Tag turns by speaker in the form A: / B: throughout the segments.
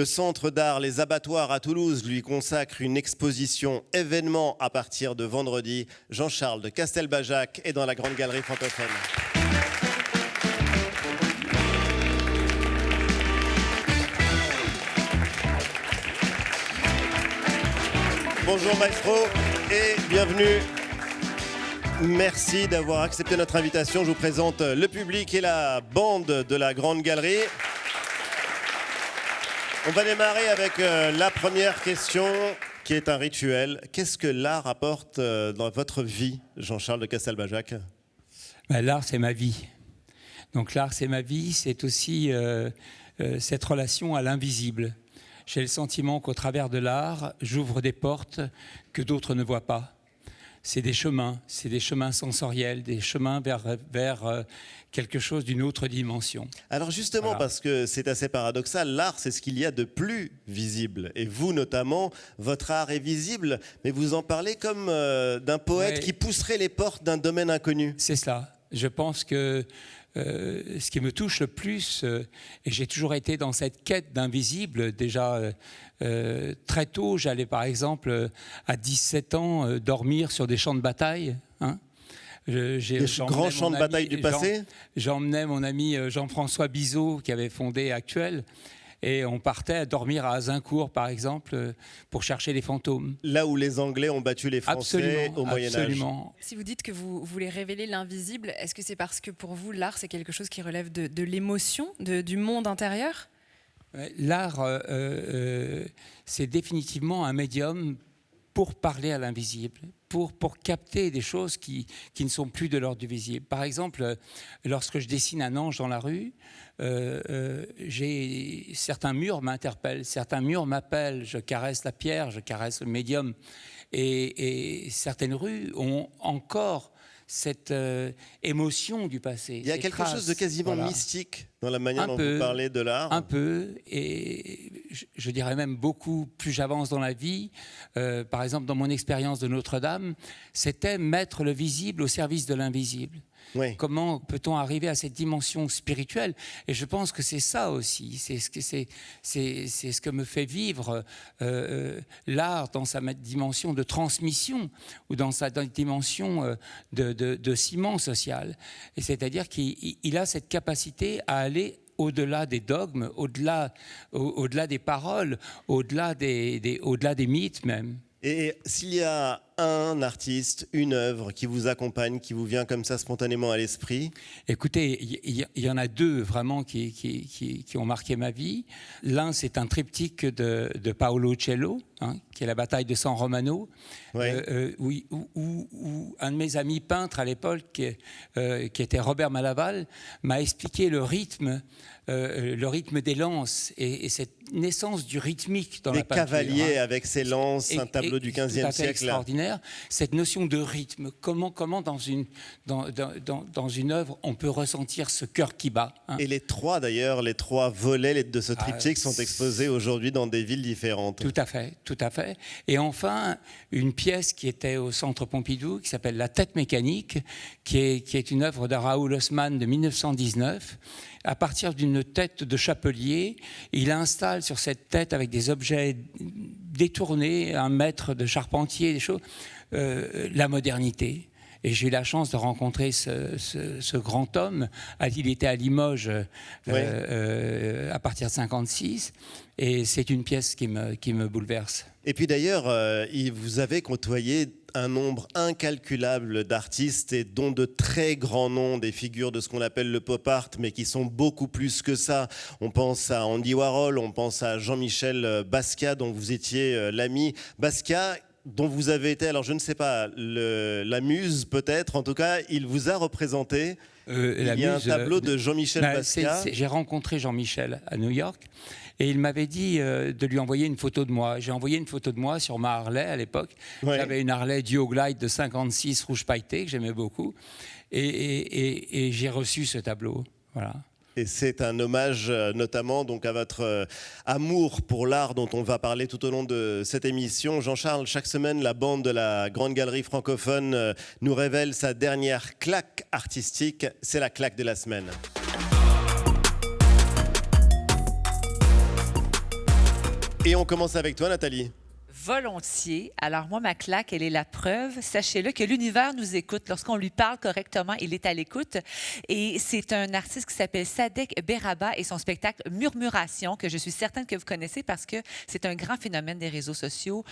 A: Le Centre d'art Les Abattoirs à Toulouse lui consacre une exposition événement à partir de vendredi. Jean-Charles de Castelbajac est dans la Grande Galerie francophone. Bonjour maestro et bienvenue. Merci d'avoir accepté notre invitation. Je vous présente le public et la bande de la Grande Galerie. On va démarrer avec la première question qui est un rituel. Qu'est-ce que l'art apporte dans votre vie, Jean-Charles de Castelbajac ?
B: L'art, c'est ma vie. Donc l'art, c'est ma vie, c'est aussi cette relation à l'invisible. J'ai le sentiment qu'au travers de l'art, j'ouvre des portes que d'autres ne voient pas. C'est des chemins sensoriels, des chemins vers quelque chose d'une autre dimension.
A: Alors justement, voilà. Parce que c'est assez paradoxal, l'art, c'est ce qu'il y a de plus visible. Et vous, notamment, votre art est visible, mais vous en parlez comme d'un poète qui pousserait les portes d'un domaine inconnu.
B: C'est cela. Je pense que ce qui me touche le plus, et j'ai toujours été dans cette quête d'invisible, déjà très tôt, j'allais par exemple à 17 ans dormir sur des champs de bataille.
A: Des grands champs de bataille du passé.
B: J'emmenais mon ami Jean-François Bizot qui avait fondé Actuel. Et on partait à dormir à Azincourt, par exemple, pour chercher les fantômes.
A: Là où les Anglais ont battu les Français au Moyen-Âge.
B: Absolument.
C: Si vous dites que vous voulez révéler l'invisible, est-ce que c'est parce que pour vous, l'art, c'est quelque chose qui relève de l'émotion, du monde intérieur ?
B: L'art, c'est définitivement un médium pour parler à l'invisible, pour capter des choses qui ne sont plus de l'ordre du visible. Par exemple, lorsque je dessine un ange dans la rue, certains murs m'interpellent, certains murs m'appellent, je caresse la pierre, je caresse le médium. Et certaines rues ont encore cette émotion du passé.
A: Il y a quelque chose de quasiment mystique dans la manière dont vous parlez de l'art.
B: Un peu, et je dirais même beaucoup, plus j'avance dans la vie, par exemple dans mon expérience de Notre-Dame, c'était mettre le visible au service de l'invisible. Oui. Comment peut-on arriver à cette dimension spirituelle ? Et je pense que c'est ça aussi, c'est ce que me fait vivre l'art dans sa dimension de transmission ou dans sa dimension de ciment social. Et c'est-à-dire qu'il a cette capacité à aller au-delà des dogmes, au-delà des paroles, au-delà des mythes même.
A: Et s'il y a un artiste, une œuvre qui vous accompagne, qui vous vient comme ça spontanément à l'esprit ?
B: Écoutez, il y en a deux vraiment qui ont marqué ma vie. L'un, c'est un triptyque de Paolo Uccello, qui est la bataille de San Romano, où un de mes amis peintres à l'époque, qui était Robert Malaval, m'a expliqué le rythme des lances et cette naissance du rythmique dans la peinture.
A: Des cavaliers avec ses lances, un tableau du XVe siècle.
B: Extraordinaire. Cette notion de rythme, comment dans une œuvre on peut ressentir ce cœur qui bat.
A: Et les trois volets de ce triptyque sont exposés aujourd'hui dans des villes différentes.
B: Tout à fait. Et enfin, une pièce qui était au Centre Pompidou, qui s'appelle La Tête mécanique, qui est une œuvre de Raoul Haussmann de 1919. À partir d'une tête de chapelier, il installe sur cette tête avec des objets détournés, un maître de charpentier, des choses, la modernité. Et j'ai eu la chance de rencontrer ce grand homme. Il était à Limoges à partir de 1956. Et c'est une pièce qui me bouleverse.
A: Et puis d'ailleurs, vous avez côtoyé un nombre incalculable d'artistes et dont de très grands noms, des figures de ce qu'on appelle le pop art, mais qui sont beaucoup plus que ça. On pense à Andy Warhol, on pense à Jean-Michel Basquiat, dont vous étiez l'ami. Basquiat, dont vous avez été, alors je ne sais pas, la muse peut-être, en tout cas, il vous a représenté. Il y a un tableau de Jean-Michel Basquiat.
B: J'ai rencontré Jean-Michel à New York et il m'avait dit de lui envoyer une photo de moi. J'ai envoyé une photo de moi sur ma Harley à l'époque. Ouais. J'avais une Harley Duo Glide de 56 rouge pailleté que j'aimais beaucoup et j'ai reçu ce tableau. Voilà.
A: Et c'est un hommage notamment donc à votre amour pour l'art dont on va parler tout au long de cette émission. Jean-Charles, chaque semaine, la bande de la Grande Galerie francophone nous révèle sa dernière claque artistique. C'est la claque de la semaine. Et on commence avec toi, Nathalie.
D: Volontiers. Alors moi, ma claque, elle est la preuve. Sachez-le que l'univers nous écoute. Lorsqu'on lui parle correctement, il est à l'écoute. Et c'est un artiste qui s'appelle Sadek Beraba et son spectacle Murmuration, que je suis certaine que vous connaissez parce que c'est un grand phénomène des réseaux sociaux.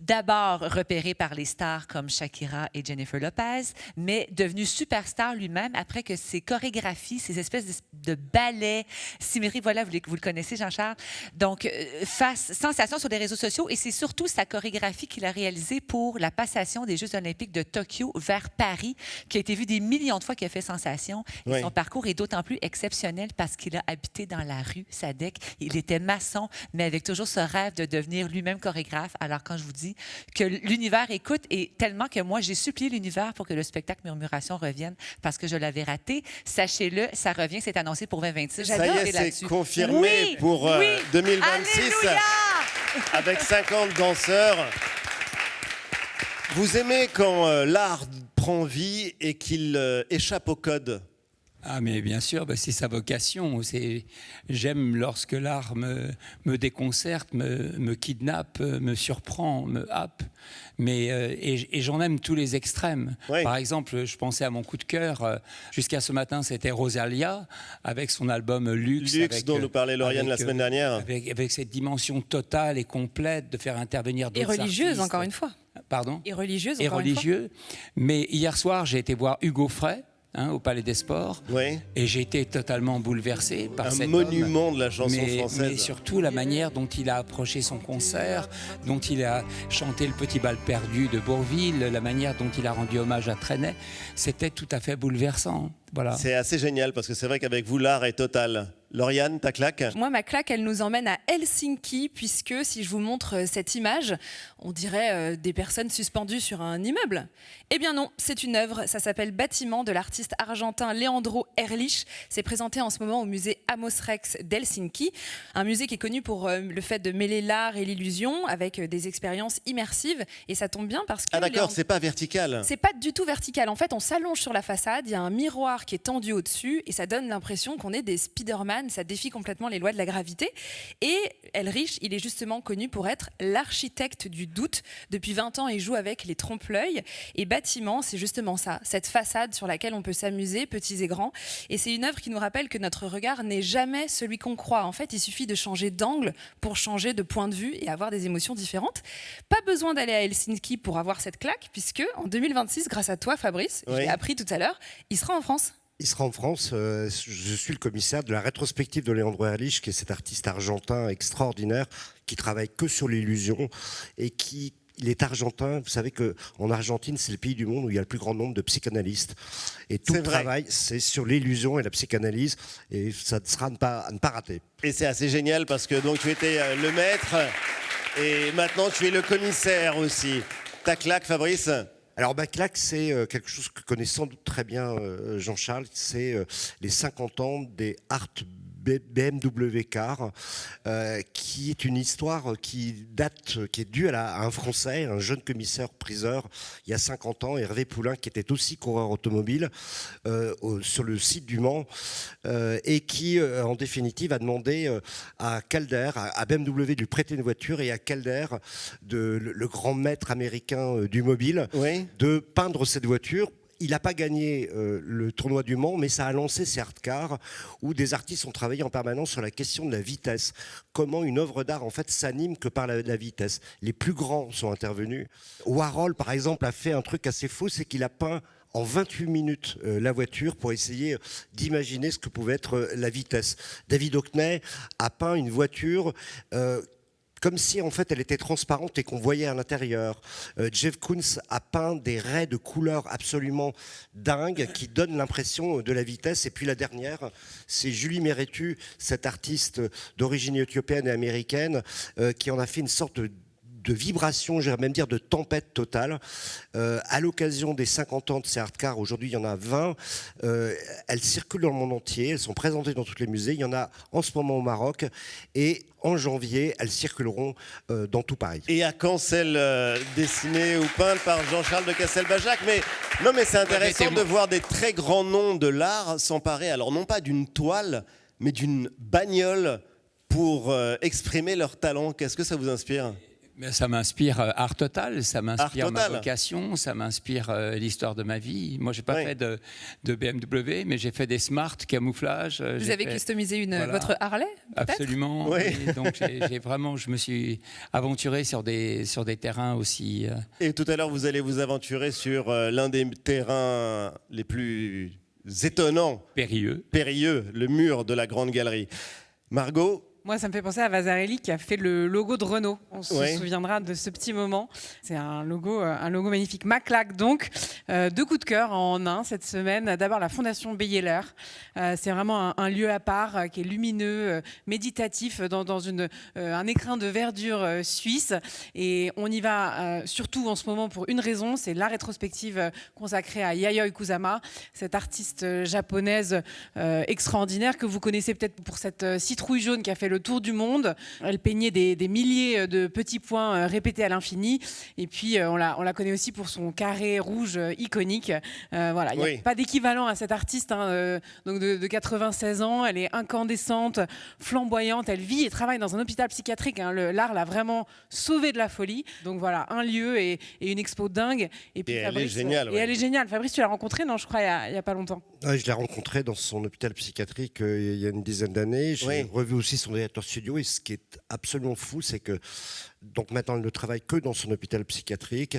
D: D'abord repéré par les stars comme Shakira et Jennifer Lopez, mais devenu superstar lui-même après que ses chorégraphies, ces espèces de ballets, Cimmerie, voilà, vous le connaissez, Jean-Charles, donc fasse sensation sur les réseaux sociaux et c'est surtout sa chorégraphie qu'il a réalisée pour la passation des Jeux olympiques de Tokyo vers Paris, qui a été vue des millions de fois, qui a fait sensation. Et son parcours est d'autant plus exceptionnel parce qu'il a habité dans la rue, Sadek. Il était maçon, mais avec toujours ce rêve de devenir lui-même chorégraphe. Alors quand je vous dis que l'univers écoute et tellement que moi, j'ai supplié l'univers pour que le spectacle Murmuration revienne parce que je l'avais raté. Sachez-le, ça revient, c'est annoncé pour 2026.
A: Ça y est, c'est confirmé pour 2026
D: Alléluia!
A: Avec 50 danseurs. Vous aimez quand l'art prend vie et qu'il échappe au code?
B: Ah mais bien sûr, c'est sa vocation. J'aime lorsque l'art me déconcerte, me kidnappe, me surprend, me happe. Et j'en aime tous les extrêmes. Oui. Par exemple, je pensais à mon coup de cœur. Jusqu'à ce matin, c'était Rosalia avec son album Luxe.
A: Luxe, dont nous parlait Lauriane la semaine dernière.
B: Avec cette dimension totale et complète de faire intervenir d'autres artistes.
C: Et religieuse, encore une fois.
B: Pardon ?
C: Et religieuse,
B: encore une fois. Mais hier soir, j'ai été voir Hugo Frey. Au Palais des Sports, et j'ai été totalement bouleversé par cet
A: monument
B: homme,
A: de la chanson française.
B: Mais surtout la manière dont il a approché son concert, dont il a chanté le Petit bal perdu de Bourvil, la manière dont il a rendu hommage à Trenet, c'était tout à fait bouleversant. Voilà.
A: C'est assez génial parce que c'est vrai qu'avec vous, l'art est total. Lauriane, ta claque?
C: Moi, ma claque, elle nous emmène à Helsinki, puisque si je vous montre cette image, on dirait des personnes suspendues sur un immeuble. Eh bien non, c'est une œuvre, ça s'appelle Bâtiment de l'artiste argentin Leandro Erlich. C'est présenté en ce moment au musée Amos Rex d'Helsinki, un musée qui est connu pour le fait de mêler l'art et l'illusion avec des expériences immersives. Et ça tombe bien parce que...
A: Ah d'accord, c'est pas vertical.
C: C'est pas du tout vertical. En fait, on s'allonge sur la façade, il y a un miroir qui est tendu au-dessus et ça donne l'impression qu'on est des Spider-Man. Ça défie complètement les lois de la gravité. Et Erlich, il est justement connu pour être l'architecte du doute. Depuis 20 ans, il joue avec les trompe-l'œil. Et Bâtiment, c'est justement ça, cette façade sur laquelle on peut s'amuser, petits et grands. Et c'est une œuvre qui nous rappelle que notre regard n'est jamais celui qu'on croit. En fait, il suffit de changer d'angle pour changer de point de vue et avoir des émotions différentes. Pas besoin d'aller à Helsinki pour avoir cette claque, puisque en 2026, grâce à toi, Fabrice, je l'ai appris tout à l'heure, il sera en France.
E: Il sera en France. Je suis le commissaire de la rétrospective de Leandro Erlich, qui est cet artiste argentin extraordinaire qui travaille que sur l'illusion et il est argentin. Vous savez qu'en Argentine, c'est le pays du monde où il y a le plus grand nombre de psychanalystes. Et tout le travail, c'est sur l'illusion et la psychanalyse. Et ça sera à ne pas rater.
A: Et c'est assez génial parce que donc, tu étais le maître et maintenant tu es le commissaire aussi. Ta claque, Fabrice?
E: Alors, ma claque, c'est quelque chose que connaît sans doute très bien Jean-Charles. C'est les 50 ans des Art BMW Car, qui est une histoire qui est due à un Français, un jeune commissaire-priseur, il y a 50 ans, Hervé Poulain, qui était aussi coureur automobile sur le site du Mans, et qui, en définitive, a demandé à Calder, à BMW de lui prêter une voiture, et à Calder, le grand maître américain du mobile, de peindre cette voiture. Il n'a pas gagné le tournoi du Mans, mais ça a lancé ces art cars où des artistes ont travaillé en permanence sur la question de la vitesse. Comment une œuvre d'art en fait s'anime que par la vitesse. Les plus grands sont intervenus. Warhol, par exemple, a fait un truc assez faux, c'est qu'il a peint en 28 minutes la voiture pour essayer d'imaginer ce que pouvait être la vitesse. David Hockney a peint une voiture comme si en fait elle était transparente et qu'on voyait à l'intérieur. Jeff Koons a peint des raies de couleurs absolument dingues qui donnent l'impression de la vitesse. Et puis la dernière, c'est Julie Méretu, cette artiste d'origine éthiopienne et américaine, qui en a fait une sorte de vibration, j'aimerais même dire de tempête totale. À l'occasion des 50 ans de ces art cars, aujourd'hui il y en a 20, elles circulent dans le monde entier, elles sont présentées dans tous les musées, il y en a en ce moment au Maroc, et en janvier, elles circuleront dans tout Paris.
A: Et à quand celle dessinée ou peinte par Jean-Charles de Castelbajac. Mais c'est intéressant de voir des très grands noms de l'art s'emparer, alors non pas d'une toile, mais d'une bagnole pour exprimer leur talent? Qu'est-ce que ça vous inspire?
B: Ça m'inspire art total, ça m'inspire ma
A: total.
B: vocation, ça m'inspire l'histoire de ma vie. Moi, j'ai pas fait de BMW, mais j'ai fait des smart camouflage.
C: Vous avez customisé votre Harley, peut-être?
B: Absolument.
A: Oui.
B: Et donc, je me suis aventuré sur des terrains aussi.
A: Et tout à l'heure, vous allez vous aventurer sur l'un des terrains les plus étonnants,
B: Périlleux,
A: le mur de la Grande Galerie. Margot?
F: Moi, ça me fait penser à Vasarely qui a fait le logo de Renault. On se souviendra de ce petit moment. C'est un logo magnifique. Ma claque, donc. 2 coups de cœur en un cette semaine. D'abord, la Fondation Beyeler. C'est vraiment un lieu à part qui est lumineux, méditatif, dans un écrin de verdure suisse. Et on y va surtout en ce moment pour une raison, c'est la rétrospective consacrée à Yayoi Kusama, cette artiste japonaise extraordinaire que vous connaissez peut-être pour cette citrouille jaune qui a fait le tour du monde. Elle peignait des milliers de petits points répétés à l'infini. Et puis, on la connaît aussi pour son carré rouge iconique. Voilà, il n'y a pas d'équivalent à cette artiste, donc de 96 ans. Elle est incandescente, flamboyante. Elle vit et travaille dans un hôpital psychiatrique. L'art l'a vraiment sauvée de la folie. Donc voilà, un lieu et une expo dingue. Et puis
A: elle est géniale.
F: Elle est géniale. Fabrice, tu l'as rencontrée, non, je crois, il n'y a pas longtemps.
E: Je l'ai rencontrée dans son hôpital psychiatrique il y a une dizaine d'années. J'ai revu aussi son directeur studio. Et ce qui est absolument fou, c'est que donc maintenant, elle ne travaille que dans son hôpital psychiatrique.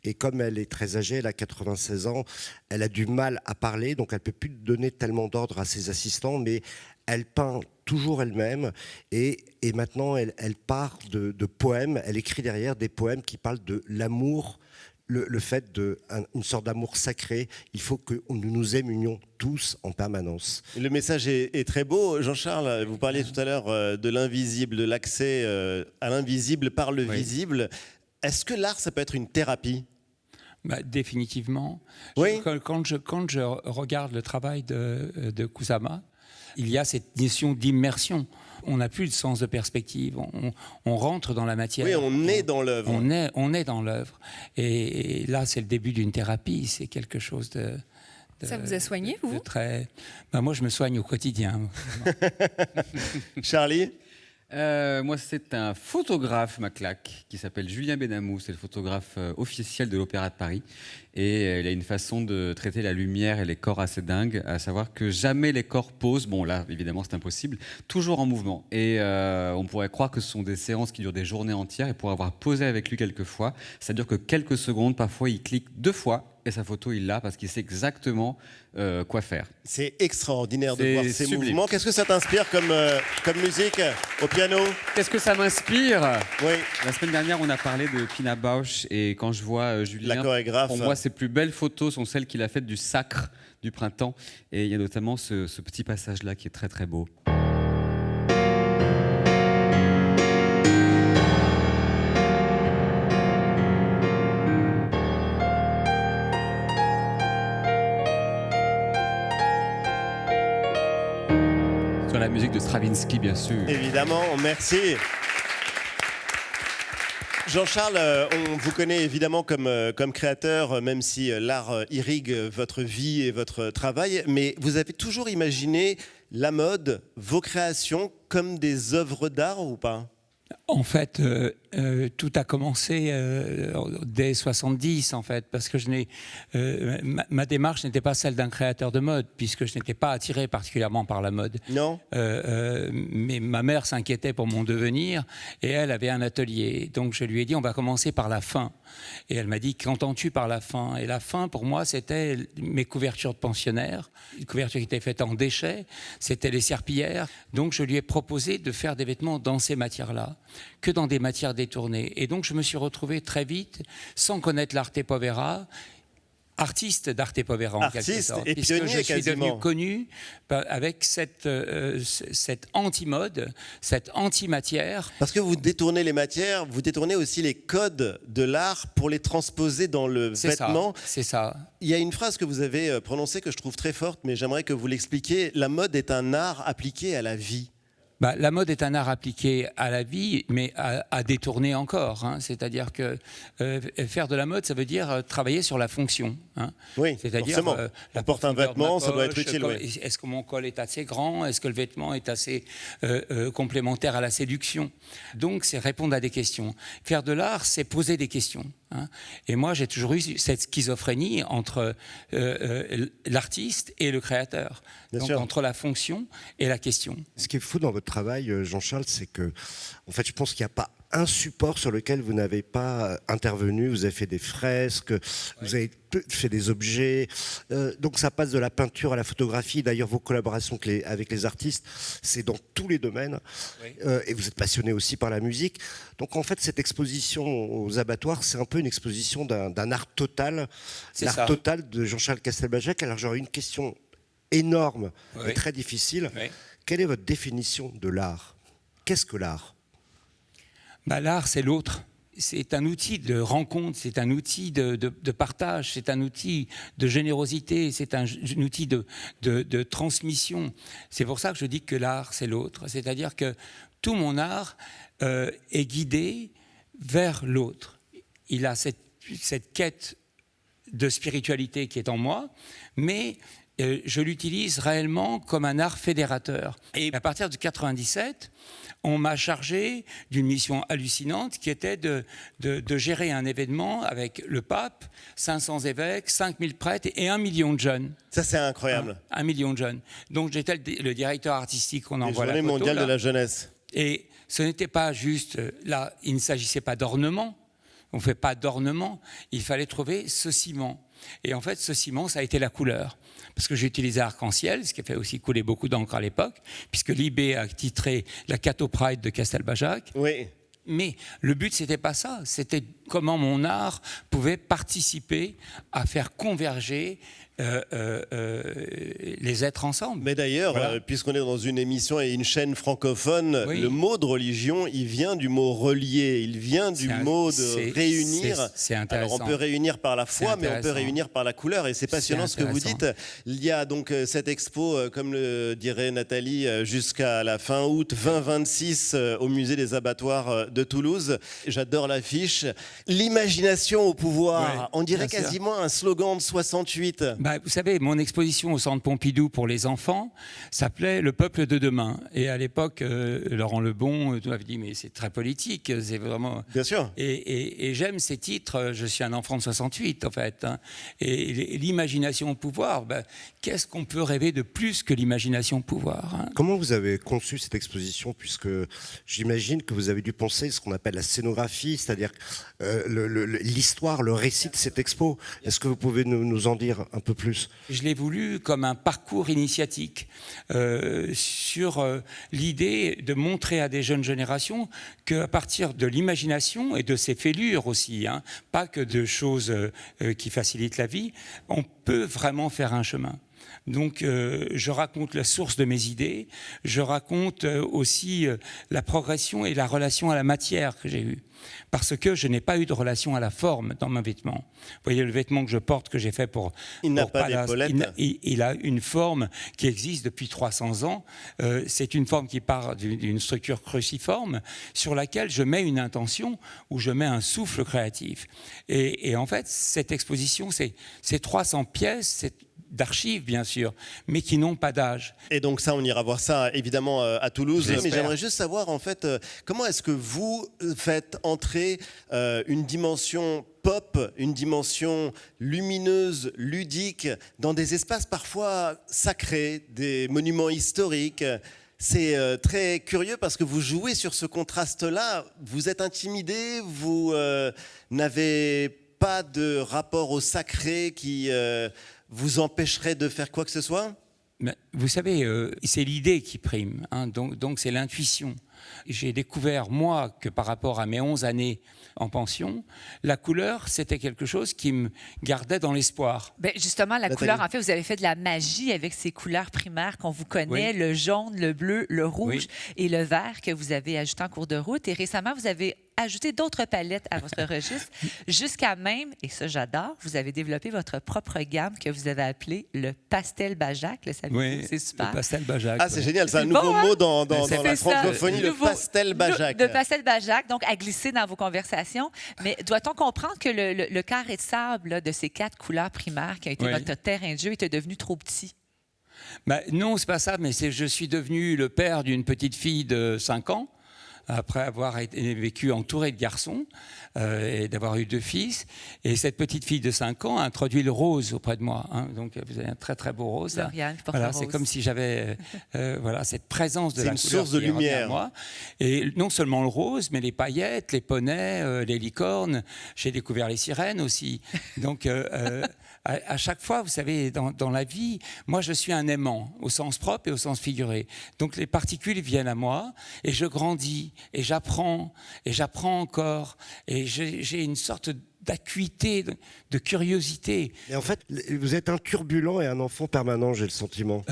E: Et comme elle est très âgée, elle a 96 ans, elle a du mal à parler. Donc elle ne peut plus donner tellement d'ordre à ses assistants. Mais elle peint toujours elle-même. Et maintenant, elle part de poèmes. Elle écrit derrière des poèmes qui parlent de l'amour. Le fait d'une sorte d'amour sacré, il faut que nous nous aimions tous en permanence.
A: Le message est très beau. Jean-Charles, vous parliez tout à l'heure de l'invisible, de l'accès à l'invisible par le visible. Est-ce que l'art, ça peut être une thérapie ?
B: Définitivement.
A: Oui.
B: Quand je regarde le travail de Kusama, il y a cette notion d'immersion. On n'a plus de sens de perspective. On rentre dans la matière.
A: Oui, on est dans l'œuvre.
B: On est dans l'œuvre. Et là, c'est le début d'une thérapie. C'est quelque chose de
C: ça vous a soigné, vous
B: très... Moi, je me soigne au quotidien.
A: Charlie ?
G: Moi, c'est un photographe, ma claque, qui s'appelle Julien Benamou. C'est le photographe officiel de l'Opéra de Paris. Et il a une façon de traiter la lumière et les corps assez dingue, à savoir que jamais les corps posent. Bon, là, évidemment, c'est impossible. Toujours en mouvement. Et on pourrait croire que ce sont des séances qui durent des journées entières. Et pour avoir posé avec lui quelques fois, ça dure que quelques secondes. Parfois, il clique 2 fois. Et sa photo, il l'a parce qu'il sait exactement quoi faire.
A: C'est extraordinaire de voir ces
G: sublime.
A: mouvements. Qu'est-ce que ça t'inspire comme musique au piano ?
G: Qu'est-ce que ça m'inspire ?
A: Oui.
G: La semaine dernière, on a parlé de Pina Bausch. Et quand je vois Julien,
A: la chorégraphe,
G: pour moi, ses plus belles photos sont celles qu'il a faites du sacre du printemps. Et il y a notamment ce petit passage-là qui est très, très beau. La musique de Stravinsky, bien sûr.
A: Évidemment, merci. Jean-Charles, on vous connaît évidemment comme créateur, même si l'art irrigue votre vie et votre travail, mais vous avez toujours imaginé la mode, vos créations, comme des œuvres d'art ou pas ?
B: En fait, tout a commencé dès 70, en fait, parce que ma démarche n'était pas celle d'un créateur de mode, puisque je n'étais pas attiré particulièrement par la mode.
A: Non.
B: Mais ma mère s'inquiétait pour mon devenir, et elle avait un atelier. Donc je lui ai dit, on va commencer par la fin. Et elle m'a dit, qu'entends-tu par la fin ? Et la fin, pour moi, c'était mes couvertures de pensionnaires, une couverture qui était faite en déchets, c'était les serpillères. Donc je lui ai proposé de faire des vêtements dans ces matières-là, que dans des matières détournées. Et donc je me suis retrouvé très vite, sans connaître l'arte povera, artiste d'arte povera en quelque sorte,
A: et
B: puisque je suis
A: quasiment
B: devenu connu avec cette anti-mode, cette anti-matière.
A: Parce que vous détournez les matières, vous détournez aussi les codes de l'art pour les transposer dans le vêtement.
B: C'est ça.
A: Il y a une phrase que vous avez prononcée que je trouve très forte, mais j'aimerais que vous l'expliquiez. La mode est un art appliqué à la vie.
B: La mode est un art appliqué à la vie, mais à détourner encore. Hein. C'est-à-dire que faire de la mode, ça veut dire travailler sur la fonction. Hein.
A: Oui,
B: c'est-à-dire
A: on porte un vêtement, ça doit être utile. Oui.
B: Est-ce que mon col est assez grand? Est-ce que le vêtement est assez complémentaire à la séduction? Donc, c'est répondre à des questions. Faire de l'art, c'est poser des questions. Hein. Et moi, j'ai toujours eu cette schizophrénie entre l'artiste et le créateur.
A: Bien
B: donc,
A: sûr.
B: entre la fonction et la question.
E: Ce qui est fou dans votre travail, Jean-Charles, c'est que, en fait, je pense qu'il n'y a pas un support sur lequel vous n'avez pas intervenu. Vous avez fait des fresques, vous avez fait des objets. Donc ça passe de la peinture à la photographie. D'ailleurs, vos collaborations avec les artistes, c'est dans tous les domaines.
B: Oui.
E: Et vous êtes passionné aussi par la musique. Donc en fait, cette exposition aux abattoirs, c'est un peu une exposition d'un art total. L'art total de Jean-Charles Castelbajac. Alors j'aurais une question énorme et très difficile.
B: Oui.
E: Quelle est votre définition de l'art? Qu'est-ce que l'art?
B: L'art, c'est l'autre. C'est un outil de rencontre, c'est un outil de partage, c'est un outil de générosité, c'est un outil de transmission. C'est pour ça que je dis que l'art, c'est l'autre. C'est-à-dire que tout mon art est guidé vers l'autre. Il a cette quête de spiritualité qui est en moi, mais je l'utilise réellement comme un art fédérateur. Et à partir de 1997, on m'a chargé d'une mission hallucinante qui était de gérer un événement avec le pape, 500 évêques, 5000 prêtres et 1 million de jeunes.
A: Ça, c'est incroyable.
B: 1 million de jeunes. Donc j'étais le directeur artistique, on envoie la photo.
A: Journée mondiale de la jeunesse.
B: Et ce n'était pas juste, là, il ne s'agissait pas d'ornement, on ne fait pas d'ornement, il fallait trouver ce ciment. Et en fait, ce ciment, ça a été la couleur. Parce que j'ai utilisé arc-en-ciel, ce qui a fait aussi couler beaucoup d'encre à l'époque, puisque Libé a titré la Cato Pride de Castelbajac.
A: Oui.
B: Mais le but, c'était pas ça. C'était comment mon art pouvait participer à faire converger les êtres ensemble.
A: Mais d'ailleurs,
B: Voilà.
A: puisqu'on est dans une émission et une chaîne francophone,
B: Oui.
A: le mot de religion, il vient du mot relier, il vient du mot de réunir.
B: C'est intéressant.
A: Alors on peut réunir par la foi, mais on peut réunir par la couleur. Et c'est passionnant ce que vous dites. Il y a donc cette expo, comme le dirait Nathalie, jusqu'à la fin août 2026 au musée des abattoirs de Toulouse. J'adore l'affiche. L'imagination au pouvoir.
B: Ouais,
A: on dirait
B: bien sûr.
A: quasiment un slogan de 68.
B: Vous savez, mon exposition au Centre Pompidou pour les enfants s'appelait « Le peuple de demain ». Et à l'époque, Laurent Lebon avait dit « mais c'est très politique, c'est vraiment… »
A: Bien sûr.
B: Et j'aime ces titres, je suis un enfant de 68 en fait. Hein. Et l'imagination au pouvoir, qu'est-ce qu'on peut rêver de plus que l'imagination au pouvoir, hein?
E: Comment vous avez conçu cette exposition, puisque j'imagine que vous avez dû penser ce qu'on appelle la scénographie, c'est-à-dire l'histoire, le récit de cette expo. Est-ce que vous pouvez nous en dire un peu plus?
B: Je l'ai voulu comme un parcours initiatique sur l'idée de montrer à des jeunes générations qu'à partir de l'imagination et de ses fêlures aussi, hein, pas que de choses qui facilitent la vie, on peut vraiment faire un chemin. Donc, je raconte la source de mes idées, je raconte aussi la progression et la relation à la matière que j'ai eue. Parce que je n'ai pas eu de relation à la forme dans mon vêtement. Vous voyez, le vêtement que je porte, que j'ai fait pour
A: Il n'a
B: pour
A: pas
B: Pallas,
A: d'épaulette.
B: il a une forme qui existe depuis 300 ans. C'est une forme qui part d'une structure cruciforme sur laquelle je mets une intention, où je mets un souffle créatif. Et en fait, cette exposition, c'est 300 pièces, d'archives bien sûr, mais qui n'ont pas d'âge.
A: Et donc ça, on ira voir ça évidemment à Toulouse.
B: J'espère.
A: Mais j'aimerais juste savoir en fait, comment est-ce que vous faites entrer une dimension pop, une dimension lumineuse, ludique, dans des espaces parfois sacrés, des monuments historiques. C'est très curieux parce que vous jouez sur ce contraste-là. Vous êtes intimidé, vous n'avez pas de rapport au sacré qui vous empêcherait de faire quoi que ce soit?
B: Mais vous savez, c'est l'idée qui prime, hein, donc c'est l'intuition. J'ai découvert, moi, que par rapport à mes 11 années en pension, la couleur, c'était quelque chose qui me gardait dans l'espoir.
D: Justement, la
A: Nathalie.
D: couleur, en fait, vous avez fait de la magie avec ces couleurs primaires qu'on vous connaît, le jaune, le bleu, le rouge et le vert que vous avez ajouté en cours de route. Et récemment, vous avez ajouter d'autres palettes à votre registre, jusqu'à même, et ça j'adore, vous avez développé votre propre gamme que vous avez appelée le pastel Bajac.
B: Oui,
D: c'est super.
B: Le pastel Bajac.
A: Ah, c'est génial, c'est un nouveau mot dans la francophonie, le pastel Bajac.
D: Le pastel Bajac, donc à glisser dans vos conversations. Mais doit-on comprendre que le carré de sable là, de ces 4 couleurs primaires qui a été votre terrain de jeu était devenu trop petit?
B: Ben, non, c'est pas ça, mais je suis devenu le père d'une petite fille de 5 ans, après avoir vécu entouré de garçons et d'avoir eu 2 fils. Et cette petite fille de 5 ans a introduit le rose auprès de moi. Hein. Donc, vous avez un très, très beau rose.
D: Lauriane,
B: voilà, c'est comme si j'avais cette présence de la couleur.
A: C'est une source de lumière.
B: Moi. Et non seulement le rose, mais les paillettes, les poneys, les licornes. J'ai découvert les sirènes aussi. Donc, à chaque fois, vous savez, dans la vie, moi, je suis un aimant, au sens propre et au sens figuré. Donc, les particules viennent à moi et je grandis et j'apprends encore. Et j'ai une sorte d'acuité, de curiosité.
E: Et en fait, vous êtes un turbulent et un enfant permanent, j'ai le sentiment.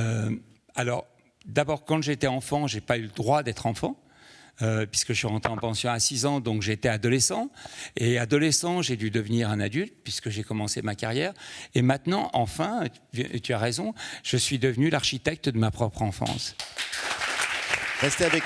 B: Alors, d'abord, quand j'étais enfant, je n'ai pas eu le droit d'être enfant. Puisque je suis rentré en pension à 6 ans, donc j'étais adolescent. Et adolescent, j'ai dû devenir un adulte, puisque j'ai commencé ma carrière. Et maintenant, enfin, tu as raison, je suis devenu l'architecte de ma propre enfance.
A: Restez avec